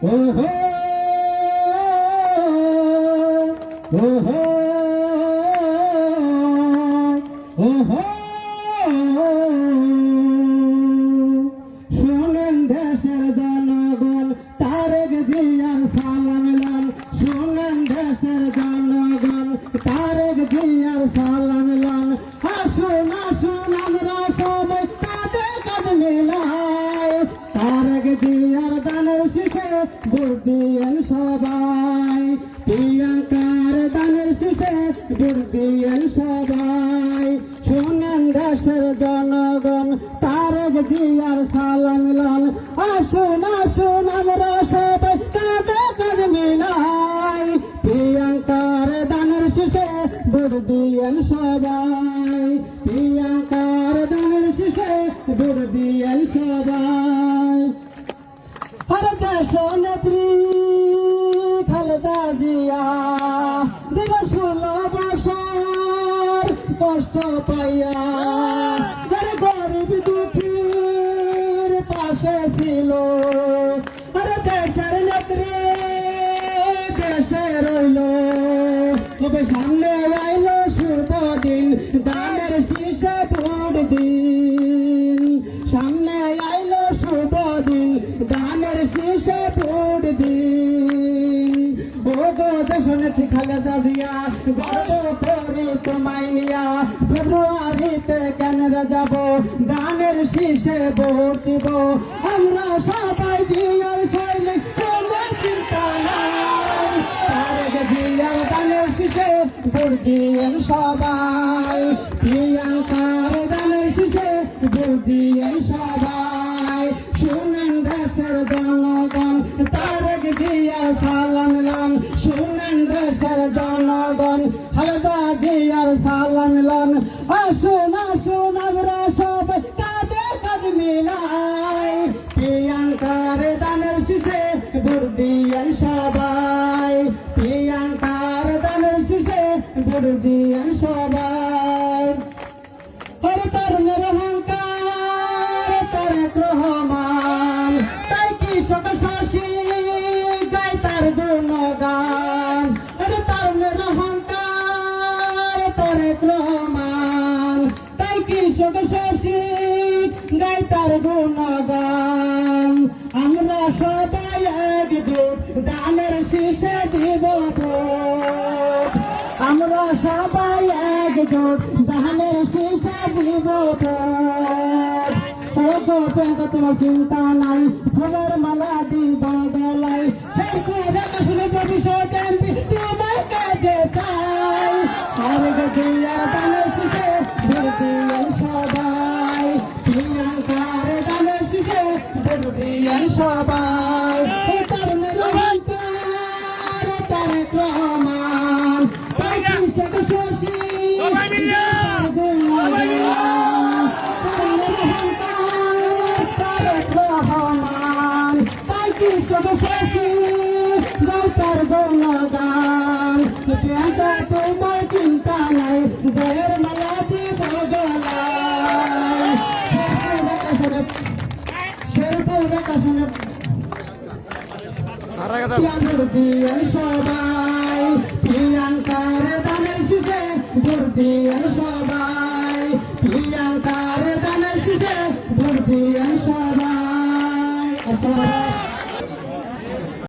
ওহো ওহো ওহো শুনেন দেশের জনগণ তারেক জিয়ার সালাম লান শুনেন দেশের জনগণ তারেক জিয়ার সালাম লান আসুন আসুন আমরা সবাই কাঁধে কাঁধ মিলাই তারেক জিয়ার দানের শীষে ভোট দিয়েন সবাই প্রিয়াঙ্কার দানের শীষে ভোট দিয়েন সবাই শুনেন দেশের জনগণ তারেক জিয়ার সালাম লান আসুন আসুন আমরা সবাই কাঁধে কাঁধ মিলাই প্রিয়াঙ্কার দানের শীষে ভোট দিয়েন সবাই প্রিয়াঙ্কার দানের শীষে ভোট দিয়েন সবাই আর দেশ নেত্রী খালেদা জিয়া দীর্ঘ 16 বছর কষ্ট পাইয়া গরিব দুঃখীর পাশে ছিল আরে দেশের নেত্রী দেশে রইল তবে সামনে আইলো শুভ দিন দানের শীষে ভোট দিন সামনে আইলো শুভ দিন দানের শীষে ভোট দিন ও গো দেশ নেত্রী খালেদা জিয়া গর্ব করি তোমায় নিয়া ফেব্রুয়ারিতে কেনরা যাব দানের শীষে ভোট দিব আমরা সবাই জিয়ার সৈনিক কোনো চিন্তা নাই তারেক জিয়ার দানের শীষে ভোট দিয়েন সবাই প্রিয়াঙ্কার দানের শীষে ভোট দিয়েন সবাই শুনেন দেশের জনগণ তারেক জিয়ার সালাম লান শুনেন দেশের জনগণ খালেদা জিয়ার সালাম লান আসুন আসুন আমরা সবাই কাঁধে কাঁধ মিলাই প্রিয়াঙ্কার দানের শীষে ভোট দিয়েন সবাই প্রিয়াঙ্কার দানের শীষে ভোট দিয়েন সবাই হরে তরুণের অহংকার তারেক রহমান তাই কৃষক শশী গায় তার গুণগান হরে তরুণের অহংকার তারেক রহমান তাই কৃষক শশী গায় তার গুণগান আমরা সবাই একজোট দানের শীষে দিব ভোট আমরা সবাই একজোট দানের শীষে দিব ভোট তোমার চিন্তা নাই ফুলের মালা দিব গলায় সেই করে আসলে ভবিষ্যৎ এমপি তোমায় কাজে চাই তারেক জিয়ার দানের শীষে ভোট দিয়েন সবাই প্রিয়াঙ্কার দানের শীষে ভোট দিয়েন সবাই তরুণের অহংকার তারেক রহমান তাই কৃষক শশী কৃষক শশী গৌতার গৌনগান প্রিয়াঙ্কা তোমার চিন্তা নাই জয়ের মালা দিব গলায় শেরপুর আকাশনে দিয়েন সবাই প্রিয়াঙ্কার দানের শীষে ভোট দিয়েন সবাই প্রিয়াঙ্কার দানের শীষে ভোট দিয়েন সবাই